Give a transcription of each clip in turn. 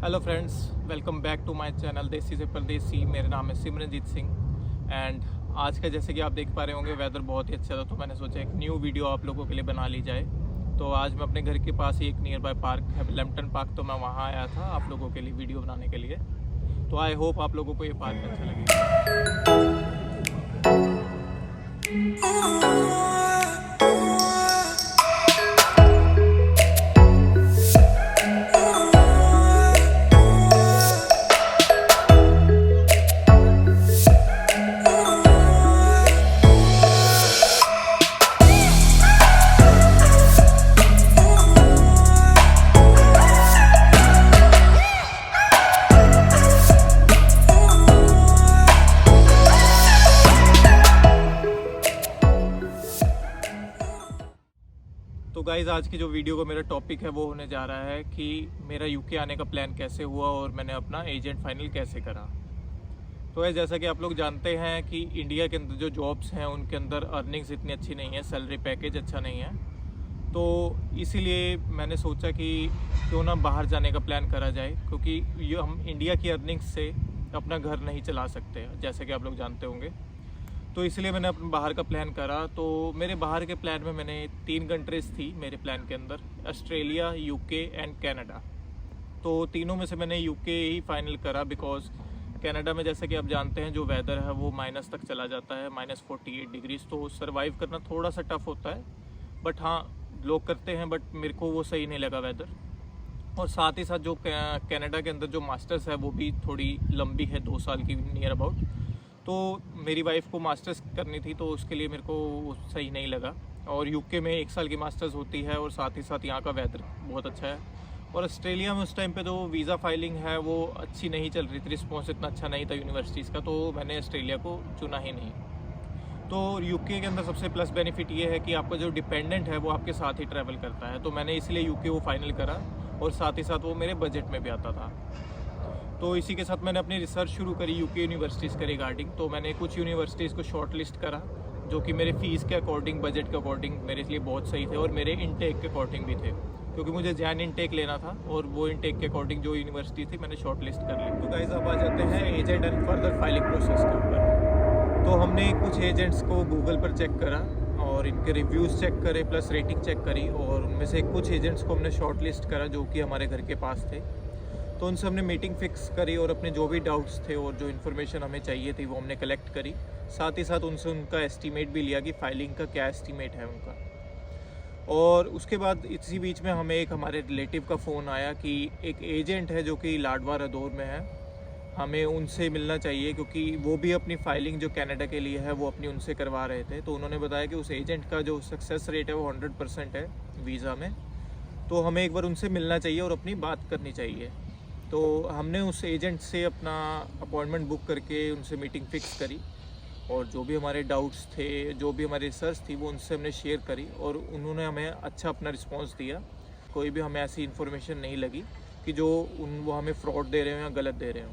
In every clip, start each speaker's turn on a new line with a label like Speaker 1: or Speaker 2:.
Speaker 1: Hello friends, welcome back to my channel Desi se परदेसी। मेरा नाम है सिमरनजीत सिंह एंड आज का जैसे कि आप देख पा रहे होंगे वेदर बहुत ही अच्छा था, तो मैंने सोचा एक न्यू वीडियो आप लोगों के लिए बना ली जाए। तो आज मैं अपने घर के पास ही एक नियर बाय पार्क है लैम्पटन पार्क, तो मैं वहाँ आया था आप लोगों के लिए वीडियो बनाने के लिए। तो आई होप आप लोगों को ये पार्क अच्छा लगेगा। तो गाइज़, आज की जो वीडियो का मेरा टॉपिक है वो होने जा रहा है कि मेरा यूके आने का प्लान कैसे हुआ और मैंने अपना एजेंट फाइनल कैसे करा। तो जैसा कि आप लोग जानते हैं कि इंडिया के अंदर जो जॉब्स हैं उनके अंदर अर्निंग्स इतनी अच्छी नहीं है, सैलरी पैकेज अच्छा नहीं है। तो इसीलिए मैंने सोचा कि क्यों ना बाहर जाने का प्लान करा जाए, क्योंकि ये हम इंडिया की अर्निंग्स से अपना घर नहीं चला सकते जैसे कि आप लोग जानते होंगे। तो इसलिए मैंने अपने बाहर का प्लान करा। तो मेरे बाहर के प्लान में मैंने 3 कंट्रीज़ थी मेरे प्लान के अंदर, ऑस्ट्रेलिया, यूके एंड कनाडा। तो तीनों में से मैंने यूके ही फाइनल करा, बिकॉज कनाडा में जैसे कि आप जानते हैं जो वेदर है वो माइनस तक चला जाता है, -48 डिग्रीज। तो सर्वाइव करना थोड़ा सा टफ होता है, बट हाँ लोग करते हैं, बट मेरे को वो सही नहीं लगा वेदर। और साथ ही साथ जो कनाडा के अंदर जो मास्टर्स है वो भी थोड़ी लंबी है, 2 साल की नियर अबाउट। तो मेरी वाइफ को मास्टर्स करनी थी, तो उसके लिए मेरे को सही नहीं लगा। और यूके में 1 साल की मास्टर्स होती है और साथ ही साथ यहाँ का वेदर बहुत अच्छा है। और ऑस्ट्रेलिया में उस टाइम पे जो वीज़ा फाइलिंग है वो अच्छी नहीं चल रही थी, रिस्पॉन्स इतना अच्छा नहीं था यूनिवर्सिटीज़ का, तो मैंने ऑस्ट्रेलिया को चुना ही नहीं। तो यूके के अंदर सबसे प्लस बेनिफिट ये है कि आपका जो डिपेंडेंट है वो आपके साथ ही ट्रैवल करता है, तो मैंने इसलिए यूके वो फाइनल करा और साथ ही साथ वो मेरे बजट में भी आता था। तो इसी के साथ मैंने अपनी रिसर्च शुरू करी यूके यूनिवर्सिटीज़ के रिगार्डिंग। तो मैंने कुछ यूनिवर्सिटीज़ को शॉर्ट लिस्ट करा जो कि मेरे फ़ीस के अकॉर्डिंग, बजट के अकॉर्डिंग मेरे लिए बहुत सही थे और मेरे इनटेक के अकॉर्डिंग भी थे, क्योंकि मुझे जैन इनटेक लेना था और वो इनटेक के अकॉर्डिंग जो यूनिवर्सिटी थी मैंने शॉर्ट लिस्ट कर ली। तो गाइस, अब आ जाते हैं agent and further filing process के ऊपर। तो हमने कुछ एजेंट्स को गूगल पर चेक करा और इनके रिव्यूज़ चेक करे, प्लस रेटिंग चेक करी, और उनमें से कुछ एजेंट्स को हमने शॉर्ट लिस्ट करा जो कि हमारे घर के पास थे। तो उनसे हमने मीटिंग फिक्स करी और अपने जो भी डाउट्स थे और जो इन्फॉर्मेशन हमें चाहिए थी वो हमने कलेक्ट करी। साथ ही साथ उनसे उनका एस्टीमेट भी लिया कि फाइलिंग का क्या एस्टीमेट है उनका। और उसके बाद इसी बीच में हमें एक हमारे रिलेटिव का फ़ोन आया कि एक एजेंट है जो कि लाडवा रदौर में है, हमें उनसे मिलना चाहिए, क्योंकि वो भी अपनी फाइलिंग जो कनाडा के लिए है वो अपनी उनसे करवा रहे थे। तो उन्होंने बताया कि उस एजेंट का जो सक्सेस रेट है वो 100% है वीज़ा में, तो हमें एक बार उनसे मिलना चाहिए और अपनी बात करनी चाहिए। तो हमने उस एजेंट से अपना अपॉइंटमेंट बुक करके उनसे मीटिंग फ़िक्स करी और जो भी हमारे डाउट्स थे, जो भी हमारी रिसर्च थी, वो उनसे हमने शेयर करी और उन्होंने हमें अच्छा अपना रिस्पांस दिया। कोई भी हमें ऐसी इन्फॉर्मेशन नहीं लगी कि जो वो हमें फ्रॉड दे रहे हो या गलत दे रहे हो।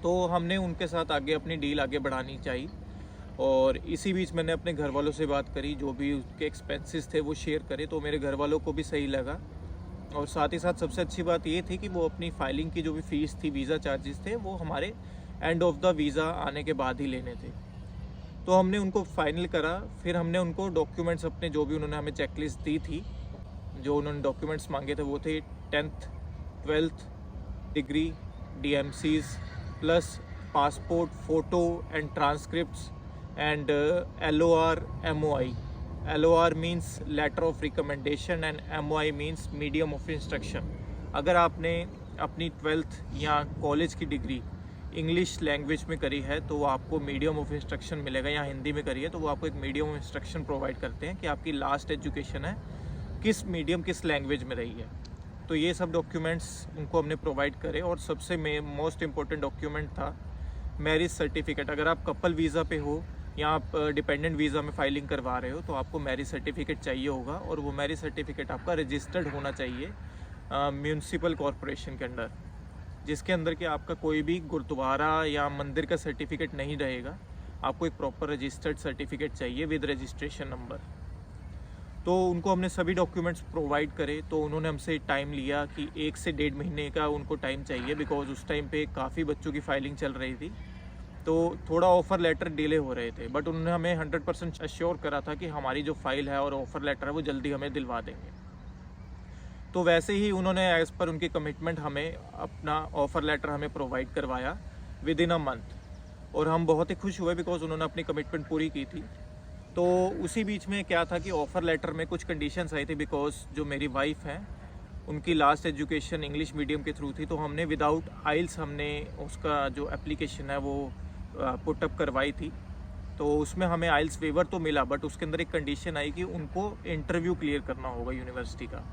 Speaker 1: तो हमने उनके साथ आगे अपनी डील आगे बढ़ानी चाहिए। और इसी बीच मैंने अपने घर वालों से बात करी, जो भी उसके एक्सपेंसेस थे वो शेयर करे, तो मेरे घर वालों को भी सही लगा। और साथ ही साथ सबसे अच्छी बात ये थी कि वो अपनी फाइलिंग की जो भी फ़ीस थी, वीज़ा चार्जेस थे, वो हमारे एंड ऑफ द वीज़ा आने के बाद ही लेने थे। तो हमने उनको फाइनल करा। फिर हमने उनको डॉक्यूमेंट्स अपने जो भी उन्होंने हमें चेकलिस्ट दी थी, जो उन्होंने डॉक्यूमेंट्स मांगे थे वो थे 10th 12th degree, DMCs plus passport photo and transcripts and LOR MOI। LOR means letter of recommendation and MOI means medium of instruction. अगर आपने अपनी 12th या कॉलेज की डिग्री इंग्लिश लैंग्वेज में करी है तो वो आपको मीडियम ऑफ इंस्ट्रक्शन मिलेगा, या हिंदी में करी है तो वो आपको एक मीडियम ऑफ इंस्ट्रक्शन प्रोवाइड करते हैं कि आपकी लास्ट एजुकेशन है किस मीडियम, किस लैंग्वेज में रही है। तो ये सब डॉक्यूमेंट्स उनको हमने प्रोवाइड करे। और सबसे मोस्ट इम्पोर्टेंट डॉक्यूमेंट था मैरिज सर्टिफिकेट। अगर आप कपल वीज़ा पे हो या आप डिपेंडेंट वीज़ा में फाइलिंग करवा रहे हो तो आपको मैरिज सर्टिफिकेट चाहिए होगा, और वो मैरिज सर्टिफिकेट आपका रजिस्टर्ड होना चाहिए म्यूनसिपल कॉरपोरेशन के अंडर, जिसके अंदर कि आपका कोई भी गुरुद्वारा या मंदिर का सर्टिफिकेट नहीं रहेगा। आपको एक प्रॉपर रजिस्टर्ड सर्टिफिकेट चाहिए विद रजिस्ट्रेशन नंबर। तो उनको हमने सभी डॉक्यूमेंट्स प्रोवाइड करे, तो उन्होंने हमसे टाइम लिया कि 1 से 1.5 महीने का उनको टाइम चाहिए, बिकॉज़ उस टाइम पे काफ़ी बच्चों की फाइलिंग चल रही थी, तो थोड़ा ऑफ़र लेटर डिले हो रहे थे। बट उन्होंने हमें 100% अश्योर करा था कि हमारी जो फ़ाइल है और ऑफ़र लेटर है वो जल्दी हमें दिलवा देंगे। तो वैसे ही उन्होंने एज़ पर उनकी कमिटमेंट हमें अपना ऑफ़र लेटर हमें प्रोवाइड करवाया विद इन अ मंथ, और हम बहुत ही खुश हुए बिकॉज़ उन्होंने अपनी कमिटमेंट पूरी की थी। तो उसी बीच में क्या था कि ऑफ़र लेटर में कुछ कंडीशंस आई थी, बिकॉज़ जो मेरी वाइफ हैं उनकी लास्ट एजुकेशन इंग्लिश मीडियम के थ्रू थी, तो हमने विदाउट आइल्स हमने उसका जो एप्लीकेशन है वो पुटअप करवाई थी। तो उसमें हमें आइल्स वेवर तो मिला, बट उसके अंदर एक कंडीशन आई कि उनको इंटरव्यू क्लियर करना होगा यूनिवर्सिटी का।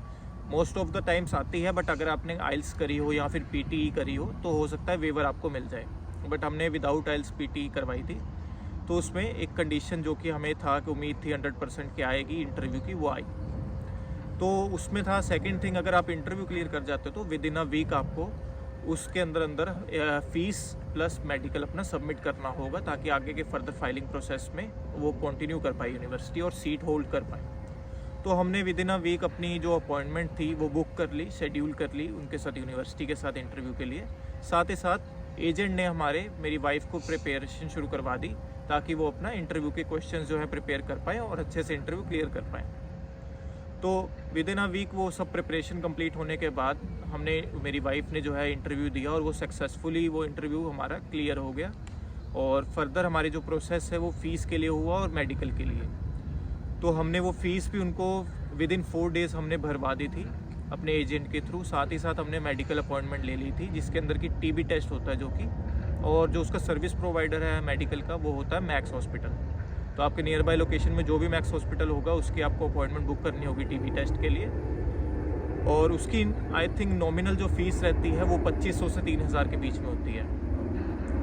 Speaker 1: मोस्ट ऑफ द टाइम्स आती है, बट अगर आपने आइल्स करी हो या फिर पीटीई करी हो तो हो सकता है वेवर आपको मिल जाए, बट हमने विदाउट आइल्स पीटीई करवाई थी। तो उसमें एक कंडीशन जो कि हमें था कि उम्मीद थी 100% कि आएगी इंटरव्यू की, वो आई। तो उसमें था सेकंड थिंग, अगर आप इंटरव्यू क्लियर कर जाते हो तो विद इन अ वीक आपको उसके अंदर फीस प्लस मेडिकल अपना सबमिट करना होगा, ताकि आगे के फर्दर फाइलिंग प्रोसेस में वो कंटिन्यू कर पाए यूनिवर्सिटी और सीट होल्ड कर पाए। तो हमने विद इन अ वीक अपनी जो अपॉइंटमेंट थी वो बुक कर ली, शेड्यूल कर ली उनके साथ, यूनिवर्सिटी के साथ इंटरव्यू के लिए। साथ ही साथ एजेंट ने मेरी वाइफ को प्रिपरेशन शुरू करवा दी, ताकि वो अपना इंटरव्यू के क्वेश्चंस जो है प्रिपेयर कर पाएँ और अच्छे से इंटरव्यू क्लियर कर पाएँ। तो विद इन अ वीक वो सब प्रिपरेशन कंप्लीट होने के बाद मेरी वाइफ ने जो है इंटरव्यू दिया, और वो सक्सेसफुली वो इंटरव्यू हमारा क्लियर हो गया। और फर्दर हमारी जो प्रोसेस है वो फ़ीस के लिए हुआ और मेडिकल के लिए। तो हमने वो फ़ीस भी उनको विद इन 4 डेज़ हमने भरवा दी थी अपने एजेंट के थ्रू। साथ ही साथ हमने मेडिकल अपॉइंटमेंट ले ली थी, जिसके अंदर की टीबी टेस्ट होता है जो कि, और जो उसका सर्विस प्रोवाइडर है मेडिकल का वो होता है मैक्स हॉस्पिटल। तो आपके नियर बाय लोकेशन में जो भी मैक्स हॉस्पिटल होगा उसकी आपको अपॉइंटमेंट बुक करनी होगी टीबी टेस्ट के लिए। और उसकी आई थिंक नॉमिनल जो फ़ीस रहती है वो 2500 से 3000 के बीच में होती है।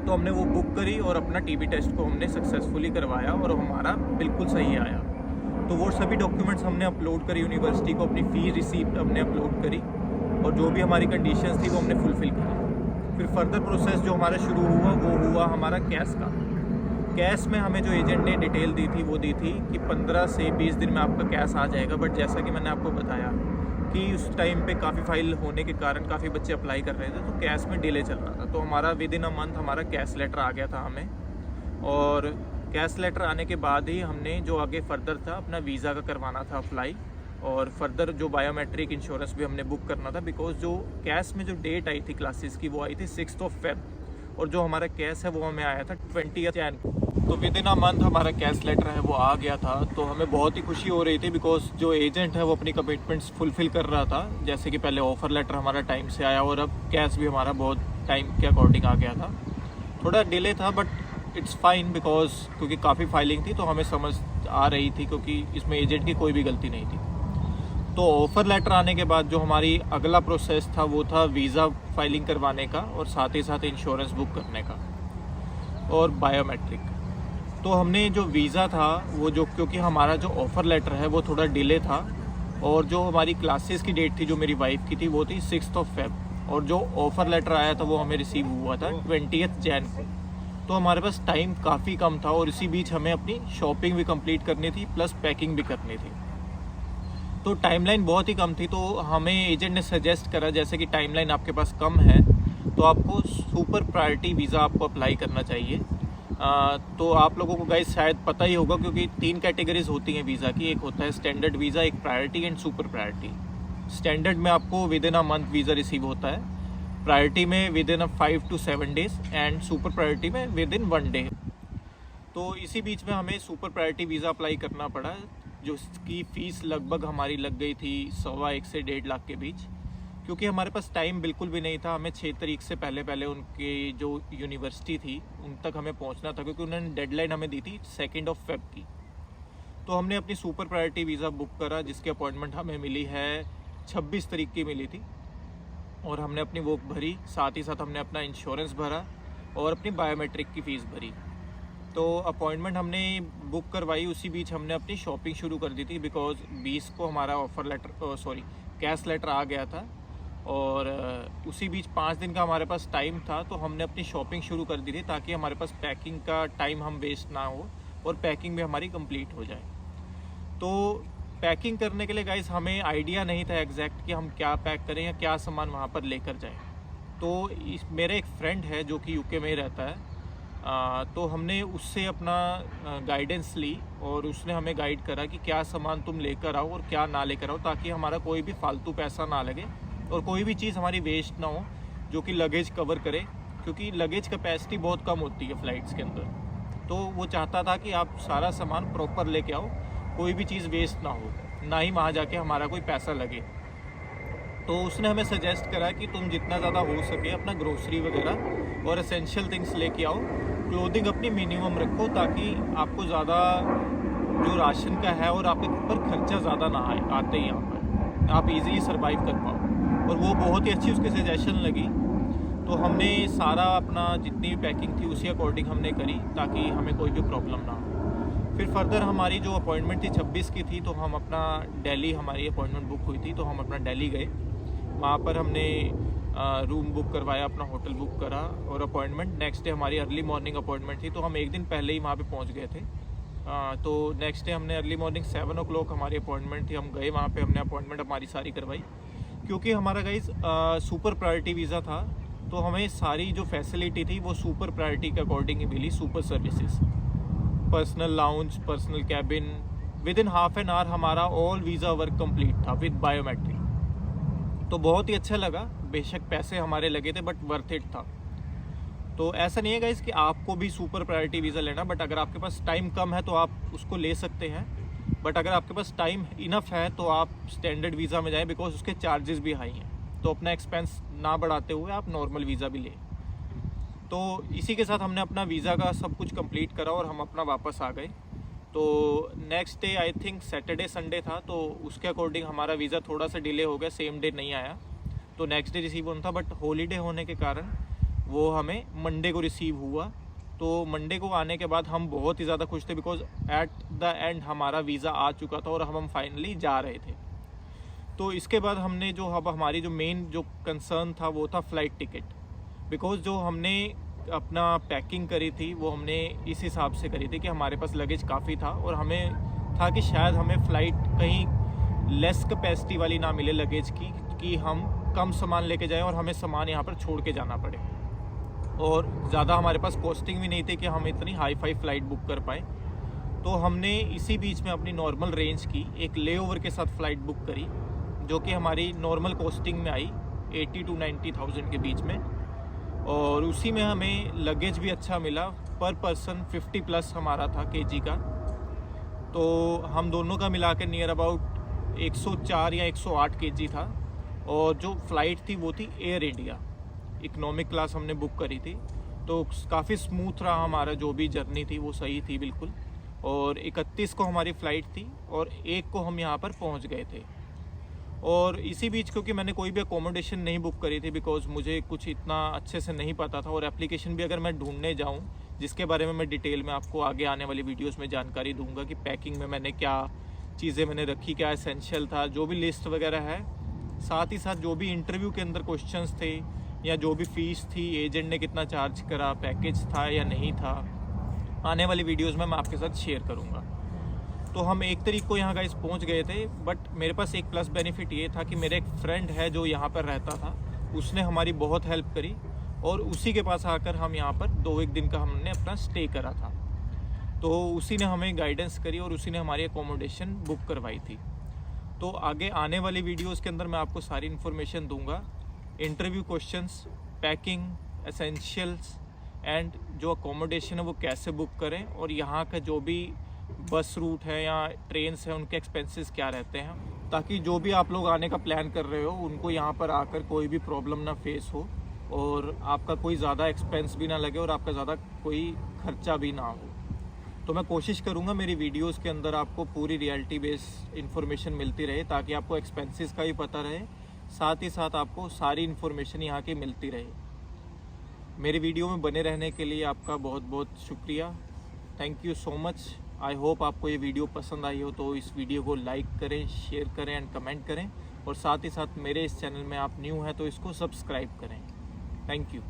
Speaker 1: तो हमने वो बुक करी और अपना टीबी टेस्ट को हमने सक्सेसफुली करवाया और हमारा बिल्कुल सही आया। तो वो सभी डॉक्यूमेंट्स हमने अपलोड करी यूनिवर्सिटी को, अपनी फ़ी रिसीप्ट हमने अपलोड करी, और जो भी हमारी कंडीशंस थी वो हमने फुलफ़िल करी। फिर फर्दर प्रोसेस जो हमारा शुरू हुआ वो हुआ हमारा कैश का। कैश में हमें जो एजेंट ने डिटेल दी थी वो दी थी कि 15 से 20 दिन में आपका कैश आ जाएगा। बट जैसा कि मैंने आपको बताया कि उस टाइम पे काफ़ी फाइल होने के कारण काफ़ी बच्चे अप्लाई कर रहे थे, तो कैश में डिले चल रहा था। तो हमारा विद इन अ मंथ हमारा कैश लेटर आ गया था हमें, और कैश लेटर आने के बाद ही हमने जो आगे फर्दर था अपना वीज़ा का करवाना था अप्लाई, और फर्दर जो बायोमेट्रिक इंश्योरेंस भी हमने बुक करना था, बिकॉज जो कैश में जो डेट आई थी क्लासेस की वो आई थी 6 Feb, और जो हमारा कैश है वो हमें आया था 20 Jan को। तो विद इन अ मंथ हमारा कैश लेटर है वो आ गया था। तो हमें बहुत ही खुशी हो रही थी, बिकॉज जो एजेंट है वो अपनी कमिटमेंट्स फुलफ़िल कर रहा था। जैसे कि पहले ऑफ़र लेटर हमारा टाइम से आया, और अब कैश भी हमारा बहुत टाइम के अकॉर्डिंग आ गया था। थोड़ा डिले था बट इट्स फाइन, बिकॉज क्योंकि काफ़ी फाइलिंग थी तो हमें समझ आ रही थी, क्योंकि इसमें एजेंट की कोई भी गलती नहीं थी। तो ऑफ़र लेटर आने के बाद जो हमारी अगला प्रोसेस था वो था वीज़ा फाइलिंग करवाने का, और साथ ही साथ इंश्योरेंस बुक करने का और बायोमेट्रिक। तो हमने जो वीज़ा था वो जो, क्योंकि हमारा जो ऑफ़र लेटर है वो थोड़ा डिले था, और जो हमारी क्लासेस की डेट थी जो मेरी वाइफ की थी वो थी 6 Feb, और जो ऑफ़र लेटर आया था वो हमें रिसीव हुआ था 20 Jan को। तो हमारे पास टाइम काफ़ी कम था, और इसी बीच हमें अपनी शॉपिंग भी कंप्लीट करनी थी प्लस पैकिंग भी करनी थी। तो टाइमलाइन बहुत ही कम थी। तो हमें एजेंट ने सजेस्ट करा, जैसे कि टाइमलाइन आपके पास कम है तो आपको सुपर प्रायोरिटी वीज़ा आपको अप्लाई करना चाहिए। तो आप लोगों को गाइस शायद पता ही होगा, क्योंकि 3 कैटेगरीज होती हैं वीज़ा की। एक होता है स्टैंडर्ड वीज़ा, एक priority and super priority. Standard में आपको with in a month visa receive होता है, प्रायोरिटी में with in a 5 to 7 days, and super priority में विद इन 1 day। तो इसी बीच में हमें सुपर प्रायोरिटी वीज़ा अप्लाई करना पड़ा, जो इसकी फ़ीस लगभग हमारी लग गई थी 1.25 से 1.5 लाख के बीच, क्योंकि हमारे पास टाइम बिल्कुल भी नहीं था। हमें 6 तारीख से पहले उनकी जो यूनिवर्सिटी थी उन तक हमें पहुंचना था, क्योंकि उन्होंने डेडलाइन हमें दी थी 2 Feb की। तो हमने अपनी सुपर प्रायोरिटी वीज़ा बुक करा, जिसकी अपॉइंटमेंट हमें मिली है 26 तारीख की मिली थी, और हमने अपनी वो भरी। साथ ही साथ हमने अपना इंश्योरेंस भरा और अपनी बायोमेट्रिक की फ़ीस भरी। तो अपॉइंटमेंट हमने बुक करवाई, उसी बीच हमने अपनी शॉपिंग शुरू कर दी थी, बिकॉज 20 को हमारा कैश लेटर आ गया था, और उसी बीच 5 दिन का हमारे पास टाइम था। तो हमने अपनी शॉपिंग शुरू कर दी थी, ताकि हमारे पास पैकिंग का टाइम हम वेस्ट ना हो और पैकिंग भी हमारी कंप्लीट हो जाए। तो पैकिंग करने के लिए गाइस हमें आइडिया नहीं था एग्जैक्ट कि हम क्या पैक करें या क्या सामान वहाँ पर लेकर जाएं। तो मेरे एक फ्रेंड है जो कि यूके में ही रहता है, तो हमने उससे अपना गाइडेंस ली और उसने हमें गाइड करा कि क्या सामान तुम लेकर आओ और क्या ना लेकर आओ, ताकि हमारा कोई भी फालतू पैसा ना लगे और कोई भी चीज़ हमारी वेस्ट ना हो जो कि लगेज कवर करे, क्योंकि लगेज कैपेसिटी बहुत कम होती है फ़्लाइट्स के अंदर। तो वो चाहता था कि आप सारा सामान प्रॉपर लेके आओ, कोई भी चीज़ वेस्ट ना हो, ना ही वहाँ जाके हमारा कोई पैसा लगे। तो उसने हमें सजेस्ट करा कि तुम जितना ज़्यादा हो सके अपना ग्रोसरी वगैरह और एसेंशियल थिंग्स लेके आओ, क्लोथिंग अपनी मिनिमम रखो, ताकि आपको ज़्यादा जो राशन का है और आपके ऊपर खर्चा ज़्यादा ना आते ही यहाँ पर आप इजीली सरवाइव कर पाओ। और वो बहुत ही अच्छी उसकी सजेशन लगी। तो हमने सारा अपना जितनी भी पैकिंग थी उसी अकॉर्डिंग हमने करी, ताकि हमें कोई भी प्रॉब्लम ना हो। फिर फर्दर हमारी जो अपॉइंटमेंट थी 26 की थी, तो हम अपना दिल्ली, हमारी अपॉइंटमेंट बुक हुई थी, तो हम अपना दिल्ली गए। वहाँ पर हमने रूम बुक करवाया, अपना होटल बुक करा और अपॉइंटमेंट नेक्स्ट डे, हमारी अर्ली मॉर्निंग अपॉइंटमेंट थी, तो हम एक दिन पहले ही वहाँ पे पहुँच गए थे। तो नेक्स्ट डे हमने अर्ली मॉर्निंग 7 o'clock हमारी अपॉइंटमेंट थी, हम गए वहाँ पे, हमने अपॉइंटमेंट हमारी सारी करवाई। क्योंकि हमारा गाइस सुपर प्रायोरिटी वीज़ा था, तो हमें सारी जो फैसिलिटी थी वो सुपर प्रायोरिटी के अकॉर्डिंग ही मिली। Super services, personal lounge, personal cabin, within half an hour हमारा ऑल वीज़ा वर्क कंप्लीट था विद बायोमेट्रिक। तो बहुत ही अच्छा लगा, बेशक पैसे हमारे लगे थे बट वर्थ इट था। तो ऐसा नहीं है गाइस कि आपको भी सुपर प्रायोरिटी वीज़ा लेना, बट अगर आपके पास टाइम कम है तो आप उसको ले सकते हैं। बट अगर आपके पास टाइम इनफ है तो आप स्टैंडर्ड वीज़ा में जाएं, बिकॉज उसके चार्जेस भी हाई हैं। तो अपना एक्सपेंस ना बढ़ाते हुए आप नॉर्मल वीज़ा भी लें। तो इसी के साथ हमने अपना वीज़ा का सब कुछ कंप्लीट करा और हम अपना वापस आ गए। तो next day I think Saturday Sunday था, तो उसके अकॉर्डिंग हमारा वीज़ा थोड़ा सा डिले हो गया, सेम डे नहीं आया। तो नेक्स्ट डे रिसीव होना था, बट हॉलीडे होने के कारण वो हमें मंडे को रिसीव हुआ। तो मंडे को आने के बाद हम बहुत ही ज़्यादा खुश थे, बिकॉज एट द एंड हमारा वीज़ा आ चुका था और हम फाइनली जा रहे थे। तो इसके बाद हमने जो अब हमारी जो मेन जो कंसर्न था वो था फ़्लाइट टिकट, बिकॉज जो हमने अपना पैकिंग करी थी वो हमने इस हिसाब से करी थी कि हमारे पास लगेज काफ़ी था और हमें था कि शायद हमें फ़्लाइट कहीं लेस कैपेसिटी वाली ना मिले लगेज की, कि हम कम सामान लेके जाएं और हमें सामान यहाँ पर छोड़ के जाना पड़े। और ज़्यादा हमारे पास कॉस्टिंग भी नहीं थी कि हम इतनी हाई फाई फ़्लाइट बुक कर पाएँ। तो हमने इसी बीच में अपनी नॉर्मल रेंज की एक लेओवर के साथ फ़्लाइट बुक करी, जो कि हमारी नॉर्मल कॉस्टिंग में आई 80 to 90,000 के बीच में। और उसी में हमें लगेज भी अच्छा मिला, पर पर्सन 50+ हमारा था केजी का। तो हम दोनों का मिला के नियर अबाउट 104 या 108 केजी था। और जो फ़्लाइट थी वो थी एयर इंडिया, इकोनॉमिक क्लास हमने बुक करी थी। तो काफ़ी स्मूथ रहा हमारा, जो भी जर्नी थी वो सही थी बिल्कुल। और 31 को हमारी फ़्लाइट थी और 1 को हम यहाँ पर पहुँच गए थे। और इसी बीच क्योंकि मैंने कोई भी अकोमोडेशन नहीं बुक करी थी, बिकॉज मुझे कुछ इतना अच्छे से नहीं पता था, और एप्लीकेशन भी अगर मैं ढूंढने जाऊं, जिसके बारे में मैं डिटेल में आपको आगे आने वाली वीडियोस में जानकारी दूंगा कि पैकिंग में मैंने क्या चीज़ें मैंने रखी, क्या एसेंशियल था, जो भी लिस्ट वगैरह है। साथ ही साथ जो भी इंटरव्यू के अंदर क्वेश्चंस थे या जो भी फ़ीस थी, एजेंट ने कितना चार्ज करा, पैकेज था या नहीं था, आने वाली वीडियोज़ में मैं आपके साथ शेयर करूँगा। तो हम 1 तारीख को यहाँ गाइस पहुँच गए थे, बट मेरे पास एक प्लस बेनिफिट ये था कि मेरे एक फ्रेंड है जो यहाँ पर रहता था, उसने हमारी बहुत हेल्प करी और उसी के पास आकर हम यहाँ पर 2-1 दिन का हमने अपना स्टे करा था। तो उसी ने हमें गाइडेंस करी और उसी ने हमारी एकोमोडेशन बुक करवाई थी। तो आगे आने वाली वीडियोज़ के अंदर मैं आपको सारी इन्फॉर्मेशन दूँगा, interview questions, packing, essentials and जो अकोमोडेशन है वो कैसे बुक करें, और यहाँ का जो भी बस रूट है या ट्रेन्स हैं उनके एक्सपेंसेस क्या रहते हैं, ताकि जो भी आप लोग आने का प्लान कर रहे हो उनको यहाँ पर आकर कोई भी प्रॉब्लम ना फेस हो और आपका कोई ज़्यादा एक्सपेंस भी ना लगे और आपका ज़्यादा कोई खर्चा भी ना हो। तो मैं कोशिश करूँगा मेरी वीडियोस के अंदर आपको पूरी रियलिटी बेस्ड इन्फॉर्मेशन मिलती रहे, ताकि आपको एक्सपेंसेस का भी पता रहे, साथ ही साथ आपको सारी इन्फॉर्मेशन यहाँ की मिलती रहे। मेरे वीडियो में बने रहने के लिए आपका बहुत बहुत शुक्रिया, thank you so much. I hope आपको ये वीडियो पसंद आई हो, तो इस वीडियो को लाइक करें, शेयर करें एंड कमेंट करें, और साथ ही साथ मेरे इस चैनल में आप न्यू हैं तो इसको सब्सक्राइब करें। Thank you.